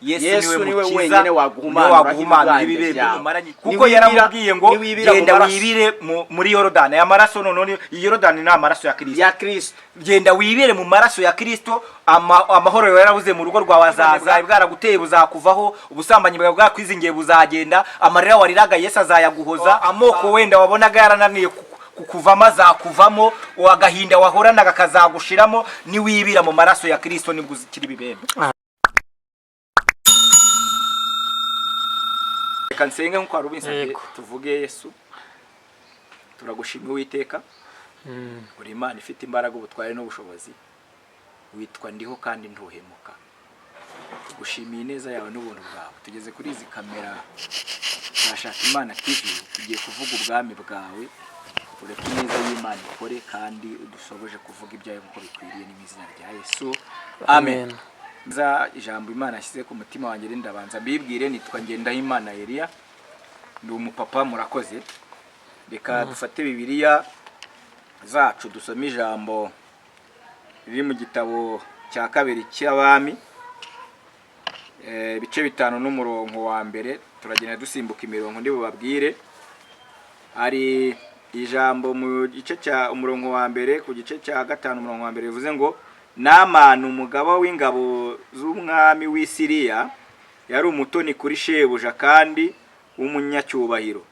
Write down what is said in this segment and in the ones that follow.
Yesu niwe wenyine waguhumana ibibembe kuko yaramubwiye ngo genda wibire muri Yorodani. Amaraso none Yorodani ni amaraso ya Kristo. Genda wibire mu maraso ya Kristo, amahoro yarabuze mu rugo rwawe azaza, bwaraguteye buzakuvaho, ubusambanyi bwawe bwakwizingiye buzagenda, amarira wariraga Yesu azayaguhoza, amoko wenda wabonaga yarananiye kukuvamo azakuvamo, agahinda wahoranaga kazagushiramo, ni wibira mu maraso ya Kristo nibwo uzikira ibibembe. Reka nsenge nkuko arubinsabye tuvuge. Yesu turagushimye Uwiteka, uri Imana ifite imbaraga, ubutware n'ubushobozi, witwa ndiho kandi ntuhemuka. Tugushimiye neza yawe n'ubuntu bwawe. Tugeze kuri izi kamera Shaka Imana TV, tugiye kuvuga ubwami bwawe, ureke neza y'Imana ikore kandi udusoboje kuvuga ibyayo nkuko bikwiriye n'izina rya Yesu, amen. Nza ijambo Imana yashyize ku mutima wanjye ndabanza mbibwire. Nitwa Ngendahimana Elia, ndi umupapa. Murakoze. Reka dufate Bibiliya zacu dusome ijambo riri mu gitabo cya kabiri cy'Abami, bice 5 n'umurongo wa mbere. Turagenda dusimbuka imirongo ndi bubabwire. Ari ijambo mu gice cya umurongo wa mbere ku gice cya 5 umurongo wa mbere bivuze ngo Namani umugabo w'ingabo z'umwami w'i Siriya yari umutoni kuri shebuja kandi w'umunyacyubahiro,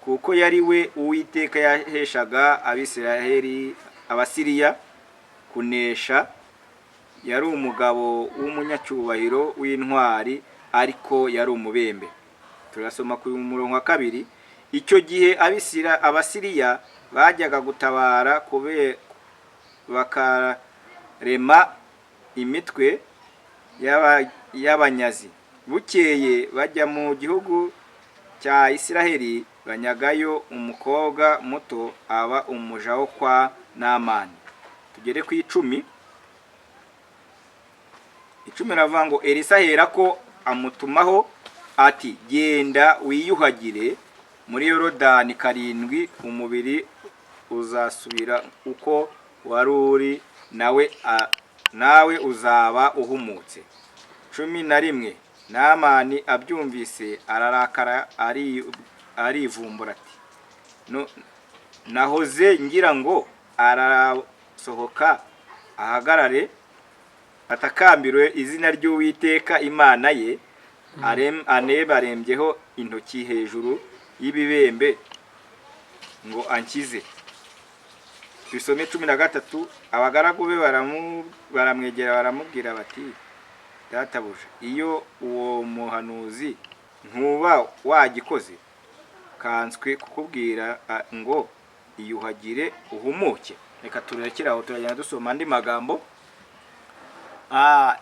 kuko yari we Uwiteka yaheshaga Abasiriya kunesha. Yari umugabo w'umunyacyubahiro w'intwari, ariko yari umubembe. Turasoma ku murongo wa 2. Icyo gihe Abasiriya bajyaga gutabara bakarema imitwe y'abanyazi. Bukeye bajya mu gihugu cya Isiraheli, banyagayo umukobwa muto, aba umuja wo kwa Namani. Tugere ku 10. 10 ravuga ngo Elisa herako amutumaho ati, genda wiyuhagire muri Yorodani 7, umubiri uzasubira uko wari uri, nawe uzaba uhumutse. 11. Namani abyumvise ararakara, arivumbura ati, nahoze ngira ngo arasohoka ahagarare atakambirwe izina ry'Uwiteka Imana ye, anebarembyeho intoki hejuru y'ibibembe ngo ankize. Dusome 13. Abagaragu be baramwegera baramubwira bati, databuja, iyo uwo muhanuzi ntuba wagikoze, kanswe kukubwira ngo iyuhagire uhumuke. Reka turekeraho turagenda dusoma andi magambo.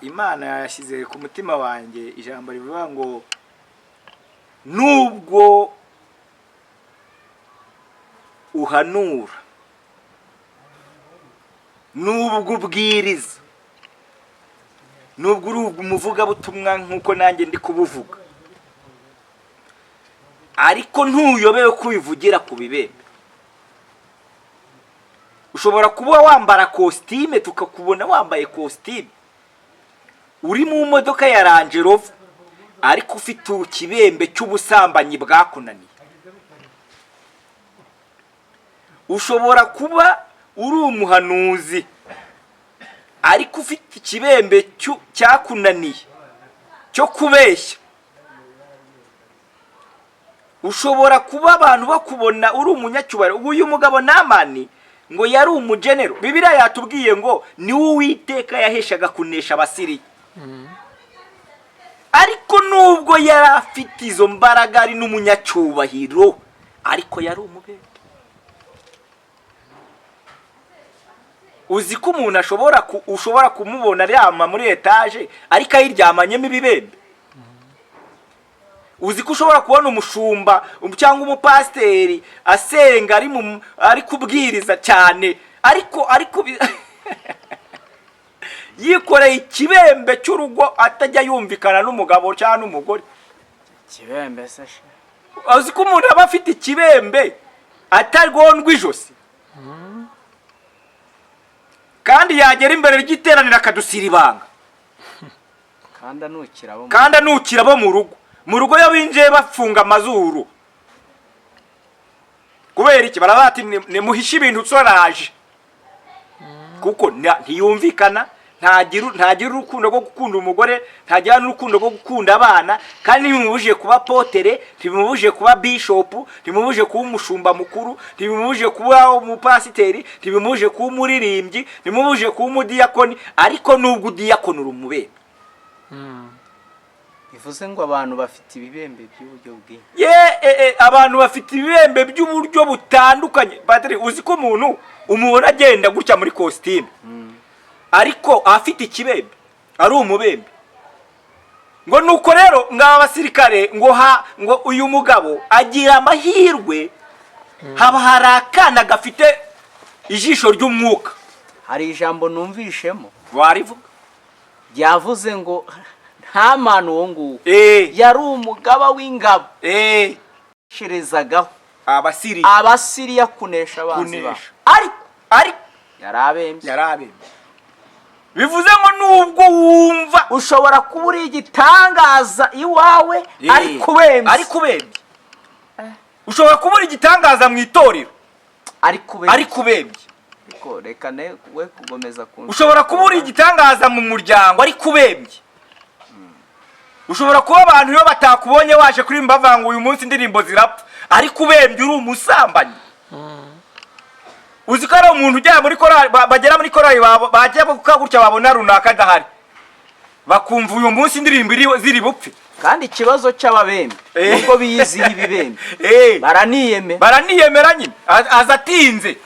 Imana yashyize ku mutima wanjye ijambo rivuga ngo nubwo uhanura, nubwo ubwiriza, nubwo uri umuvugabutumwa nk'uko nanjye ndi kubuvuga, ariko ntuyobewe ko ubivugira ku bibembe. Ushobora kuba wambara kositime, tukakubona wambaye kositime, uri mu modoka ya Range Rover, ariko ufite ikibembe cy'ubusambanyi bwakunaniye. Ushobora kuba uri umuhanuzi, ariko ufite ikibembe cyakunaniye cyo kubeshya. Ushobora kuba abantu bakubona uri umunyacyubahiro. Uyu mugabo Namani ngo yari umugenero. Bibiliya yatubwiye ngo ni Uwiteka yaheshaga kunesha Abasiriya. Ariko nubwo yari afite izo mbaraga, ari n'umunyacyubahiro, ariko yari umubembe. Uzi ko umuntu ushobora kumubona aryama muri etaje ariko ayiryamanyemo ibibembe? Uzi ko ushobora kubona umushumba cyangwa umupasiteri asenga ari kubwiriza cyane, ariko yikoreye ikibembe cy'urugo, atajya yumvikana n'umugabo cyangwa n'umugore? Ikibembe se. Uzi ko umuntu aba afite ikibembe atarwondwa ijosi, kandi yagera imbere ry'iteraniro akadusira ibanga. kandi anukira bo mu rugo yo binjiye bafunga amazuru. Kubera iki barabati nimuhisha ibintu tsoraje, kuko ntiyumvikana, ntagira urukundo rwo gukunda umugore, ntagira n'urukundo rwo gukunda abana, kandi ntibimubuje kuba potere, ntibimubuje kuba bishop, ntibimubuje kuba umushumba mukuru, ntibimubuje kuba umupasiteri, ntibimubuje kuba umuririmbyi, ntibimubuje kuba umudiyakoni, ariko nubwo udiyakoni urumubembe. Bivuze ngo abantu bafite ibibembe by'uburyo bwinshi. Abantu bafite ibibembe by'uburyo butandukanye. Badre, uzi ko umuntu agenda gutya muri costume, ariko afite ikibembe ari umubembe. Ngo nuko rero ngaba basirikare ngo uyu mugabo agira amahirwe, haba harakana gafite ijisho ry'umwuka. Hari ijambo numvishemo warivuga ryavuze ngo nta manu wo nguwo yari umugaba w'ingabo shirezagaho abasiriya kunesha abanzi ba, ariko yarabembye. Bivuze ngo nubwo wumva ushobora kubura igitangaza iwawe ari kubembye, ushobora kubura igitangaza mu itorero ari kubembye. Reka we kugomeza kunzi. Ushobora kubura igitangaza mu muryango ari kubembye. Ushobora kuba abantu iyo batakubonye waje kuri mbavanga uyu munsi indirimbo zirapfa, ari kubembye uri umusambanyi. Uzi ko ari umuntu ujya muri korali, bagera muri korali bagiye gukagurya babona runaka dahari, bakumva uyu munsi indirimbo ziri bupfe. Kandi ikibazo cy'ababembe nuko biyiziye ibibembe baraniyemera nyine, azatinze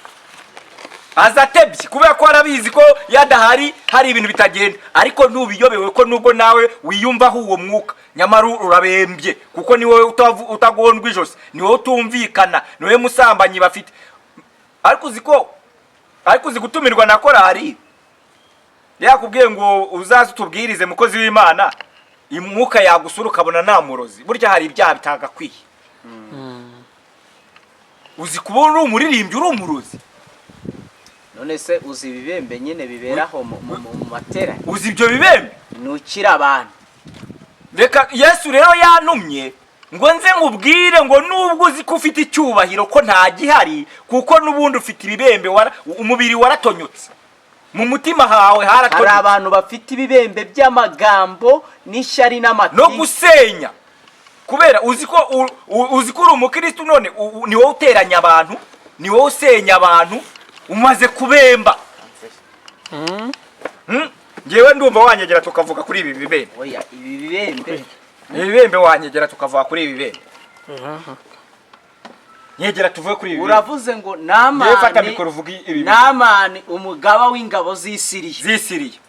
azatebye kubera ko arabizi ko yadahari hari ibintu bitagenda, ariko nubiyobewe ko nubwo nawe wiyumvaho uwo mwuka, nyamara urabembye kuko ni wowe utagondwa ijosi, ni wowe utumvikana, ni wowe musambanyi bafite. Ariko uzi gutumirwa na korali yakubwiye ngo uzaze utubwirize mukozi w'Imana, imwuka yagusura ukabona namurozi, burya hari ibyaha bitagakwiye. Uzi kubona umuririmbyi uri umurozi. None se uzi ibibembe nyine biberaho mu matera, uzi ibyo bibembe nukira abantu. Reka Yesu rero yantumye ngo nze nkubwire ngo nubwo uzi ko ufite icyubahiro ko nta gihari, kuko nubundi ufite ibibembe, umubiri waratonyotse, mu mutima hawe haratonyotse. Hari abantu bafite ibibembe by'amagambo n'ishyari n'amatiku no gusenya, kubera uzi ko uri umukristo, none ni wowe uteranya abantu, ni wowe usenya abantu, umaze kubemba. Ngewe ndumva wanyegera tukavuga kuri ibi bibembe. Oya, ibi bibembe wanyegera tukavuga kuri ibi bibembe. Nyegera tuvuge kuri ibi. Uravuze ngo Namani umugaba w'ingabo z'Isiriya.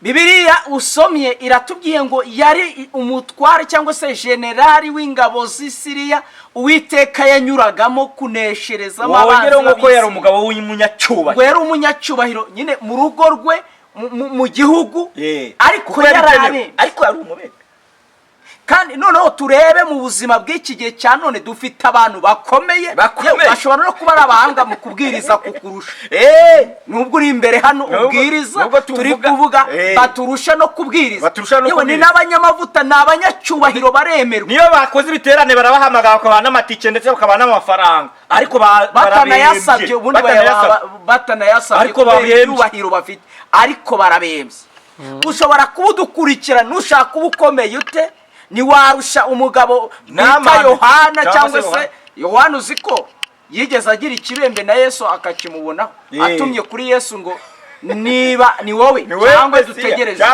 Bibiliya usomye iratubwiye ngo yari umutware cyangwa se generali w'ingabo z'Isiriya, Uwiteka yanyuragamo kunesherezamo abanzi. Wongera ngo yari umugabo w'umunyacyubahiro. Ngo yari umunyacyubahiro nyine mu rugo rwe, mu gihugu, ariko yari umubembe. Kandi noneho turebe mu buzima bw'iki gihe cya none, dufite abantu bakomeye bashobora no kuba ari abahanga mu kubwiriza kukurusha. Nubwo uri imbere hano ubwiriza, turi kuvuga baturusha no kubwiriza, yewe ni n'abanyamavuta, ni abanyacyubahiro baremerwa. Niyo bakoze ibiterane barabahamagara bakabana n'amatike ndetse bakabana n'amafaranga, ariko batanayasabye, ubundi batanayasabye kubera icyubahiro bafite, ariko barabembye. Ushobora kuba udukurikira, nushaka kuba ukomeye ute, ni warusha umugabo bita Yohana, cyangwa se Yohana uzi ko yigeze agira ikibembe na Yesu akakimubonaho, atumye kuri Yesu ngo niba ni wowe cyangwa dutegereze.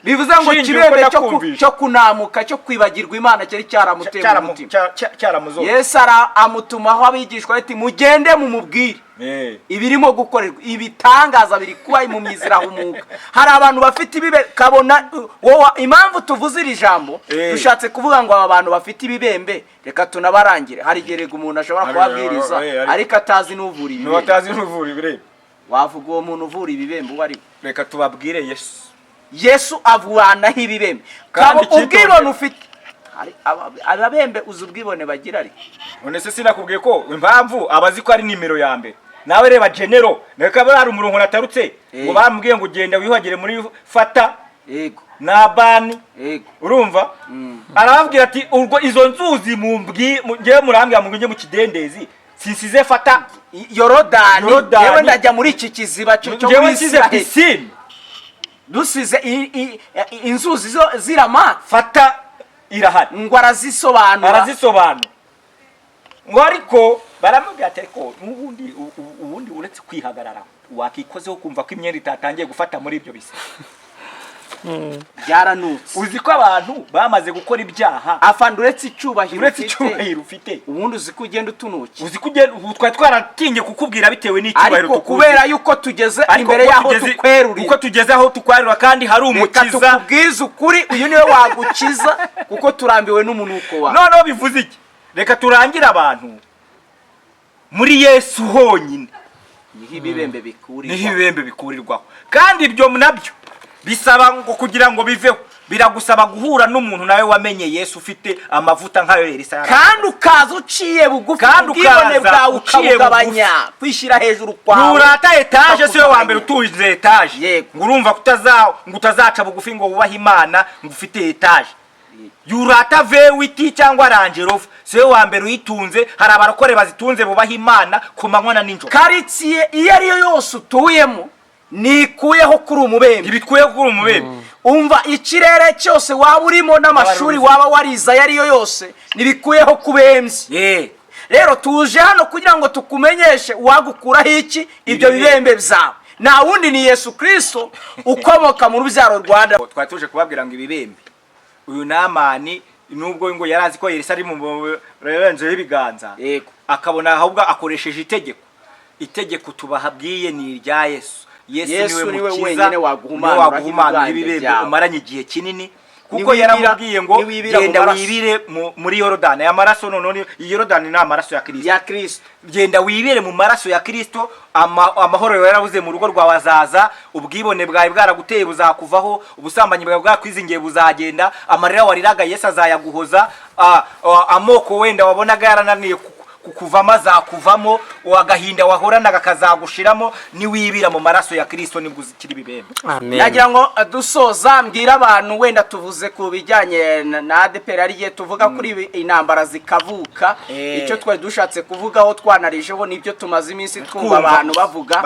Bivuze ngo ikibembe cyo kunamuka, cyo kwibagirwa Imana cyari cyaramuteye mu mutima. Yesu amutumaho abigishwa ati mugende mumubwire ibirimo gukorerwa, ibitangaza biri kuba mu myizira humuka. Hari abantu bafite ibibe kabona wowe impamvu tuvuze iri jambo, dushatse kuvuga ngo aba bantu bafite ibibembe reka tunabarangire. Hari gerega umuntu ashobora kubabwiriza ariko atazi n'uvura ibibembe. Wavuga uwo muntu uvura ibibembe uwo ari? Reka tubabwire Yesu avanaho ibibembe. Kabo ubwibone ufite, ababembe uzi ubwibone bagira ari. None se sinakubwiye ko impamvu abazi ko ari nimero ya mbere. Nawe reba genero, reka bari umurongo natarutse ngo bambwiye ngo ugenda wihagire muri fata yego Nabani yego urumva arababwira ati urwo izo nzuzi ngewe murambwira mu nge mu kidendezi sinsize fata Yorodani yewe ndajya muri iki kiziba cyo ngewe nsize pisine dusize inzuzi zirama fata irahari ngo arazisobanura ngo ariko baramubwira ati ariko ubundi uretse kwihagarara wakikozeho kumva ko imyenda itatangiye gufata muri ibyo bise byaranutse uzi ko abantu bamaze gukora ibyaha afande uretse icyubahiro ufite ubundi uzi ko ugenda utunuki uzi ko twari twaratinye kukubwira bitewe n'icyubahiro ariko kubera yuko tugeze imbere yaho tukwerurira uko tugeze aho tukwarira kandi hari umukiza tukubwiza ukuri uyu niwe wagukiza kuko turambiwe n'umunuko wawe noneho bivuze iki reka turangire abantu muri Yesu honyine niho ibibembe bikurirwaho kandi ibyo nabyo bisaba ngo kugira ngo biveho biragusaba guhura n'umuntu nawe wamenye Yesu ufite amavuta nkayo Elisa kandi ukaza uciye bugufi ubwibone bwawe ukabugabanya kwishyira hejuru kwawe nurata etaje siyo wa mbere utuze etaje ngo urumva utazaca bugufi ngo wubahe Imana ngo ufite etaje yurata vewiti cyangwa rangerofu siyo wa mbere uyitunze hari abarokore bazitunze bubaha Imana ku manywa na nijoro karitsiye iyo ariyo yose utuyemo nikuyeho kuri umubembe ibikuyeho kuri umubembe umva ikirere cyose waba urimo n'amashuri waba wariza yariyo yose nibikuyeho kubembye rero tuje hano kugira ngo tukumenyeshe uwagukuraho iki ibyo bibembe byawe nta wundi ni Yesu Kristo ukomoka mu rubyaro Rwanda twari tuje kubabwira ngo ibibembe uyu Namani nubwo ngo yarazi ko Elisa ari mu rebenje y'ibiganza akabona ahubwo akoresheje itegeko tubahabwiye ni irya Yesu niwe wenyine waguhumana ibibembe umaranye igihe kinini kuko yaramubwiye ngo genda wibire muri Yorodani amaraso none Yorodani ni amaraso ya Kristo genda wibire mu maraso ya Kristo amahoro yarabuze mu rugo rwawe azaza ubwibone bwawe bwaraguteye buzakuvaho ubusambanyi bwawe bwakwizingiye buzagenda amarira wariraga Yesu azayaguhoza amoko wenda wabonaga yarananiye kukuvamo azakuvamo agahinda wahoranaga kazagushiramo niwibira mu maraso ya Kristo nibwo uzikira ibibembe nagira ngo dusoza mbwira abantu wenda tuvuze ku bijyanye na ADPR ariye tuvuga kuri intambara zikavuka icyo twari dushatse kuvugaho twanarijeho nibyo tumaze iminsi twumva abantu bavuga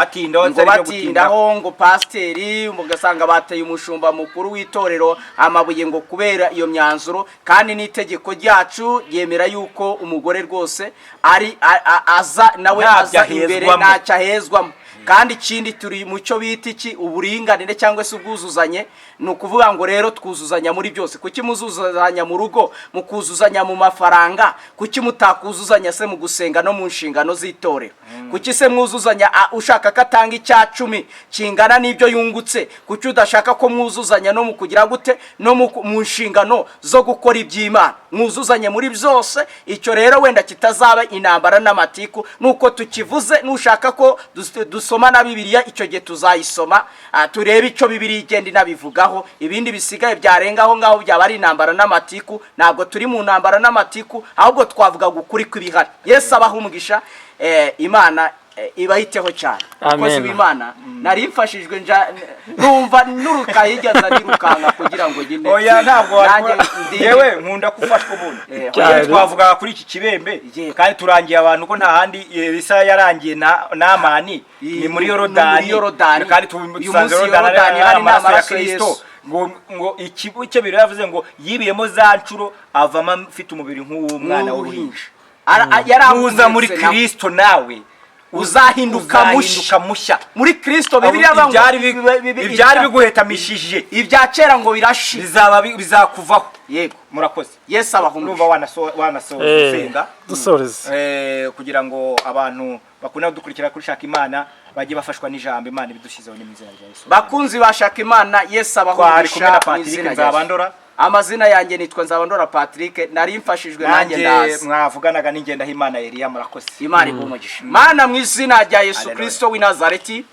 batindaho ngo pasteri mugasanga bateye umushumba mukuru w'itorero amabuye ngo kubera iyo myanzuro kandi n'itegeko ryacu yemera yuko umugore rwose ari aza nawe aza imbere ntacahezwamo kandi ikindi turi mu cyo bita iki uburinganire cyangwa se ubwuzuzanye nukuvuga ngo rero twuzuzanya muri byose kuki muzuzanya mu rugo mukuzuzanya mu mafaranga kuki mutakuzuzanya se mu gusenga no mu nshingano z'itorero kuki se mwuzuzanya ushaka katanga icya 10 kingana n'ibyo yungutse kuki udashaka ko mwuzuzanya no mu kugira gute no mu nshingano zo gukora iby'Imana mwuzuzanye muri byose icyo rero wenda kitazaba intambara n'amatiku nuko tukivuze nushaka ko dusoma na Bibiliya icyo gihe tuzayisoma turebe icyo Bibiliya igenda inabivugaho ibindi bisigaye byarengaho ngaho byaba ari intambara n'amatiku ntabwo turi mu ntambara n'amatiku ahubwo twavuga gukuri kw'ibihari Yesu abaha umugisha Imana ibahiteho cyane akoze b'Imana narifashijwe numva nuruka higeza nirukanga kugira ngo gine oya ntabwo yewe nkunda kufashwa ubundi twavuga kuri iki kibembe kandi turangiye abantu ko nta handi Elisa yarangiye Namani ni muri Yorodani kandi tusanze Yorodani hari n'amaraso ya Kristo ngo ikibu cyo biro yavuze ngo yibiyemo za ncuro avama mfite umubiri nk'uw'umwana w'uruhinja yarahuza muri Kristo nawe uzahinduka mushya muri Kristo Bibiliya bango ibyari biguhetamishije ibya kera ngo birashira bizakuvaho yego murakoze Yesu abahumva wanasozenga dusoreze kugira ngo abantu bakunda dukurikira kuri Shaka Imana bagiye bafashwa n'ijambo Imana ibidushyizeho n'imizina ya Yesu bakunzi bashaka Imana Yesu abahumvisha n'izina Nzabandora amazina yanjye nitwa Nzabandora Patrick nari mfashijwe nanjye ndazi mwavuganaga n'ingenda Imana Elia murakoze Imana igumugisha Mana mu izina rya Yesu Kristo w'i Nazareti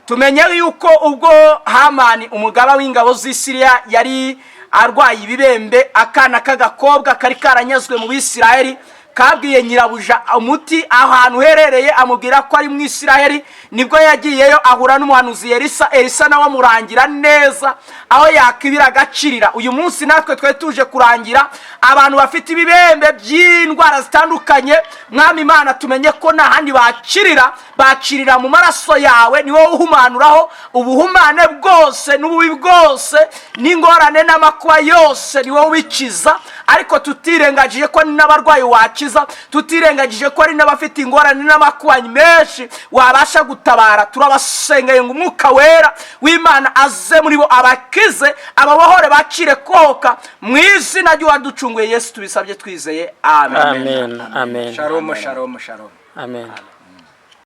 tumenye yuko ubwo Hamani umugaba w'ingabo z'Isiriya yari arwaye ibibembe akana k'agakobwa kari karanyazwe mu Bisirayeli kabwiye nyirabuja umuti ahantu uherereye, amubwira ko ari mu Isiraheli. Nibwo yagiyeyo ahura n'umuhanuzi Elisa nawe amurangira neza aho yakibira agacirira. Uyu munsi natwe twe tuje kurangira abantu bafite ibibembe by'indwara zitandukanye. Mwami Imana, tumenye ko nta handi bacirira mu maraso yawe, ni wowe uhumanuraho ubuhumane bwose n'ububi bwose n'ingorane n'amakuba yose, ni wowe ubikiza. Ariko tutirengagije ko n'abarwayi wakiza, tutirengagije ko ari n'abafite ingorane n'amakuba menshi wabasha gutabara. Turabasengeye ngo Umwuka Wera w'Imana aze muri bo, abakize, ababohore, bacire koka mu izina ry'uwaducunguye Yesu tubisabye twizeye, amen. Amen. Amen. Shalom, shalom, shalom. Amen.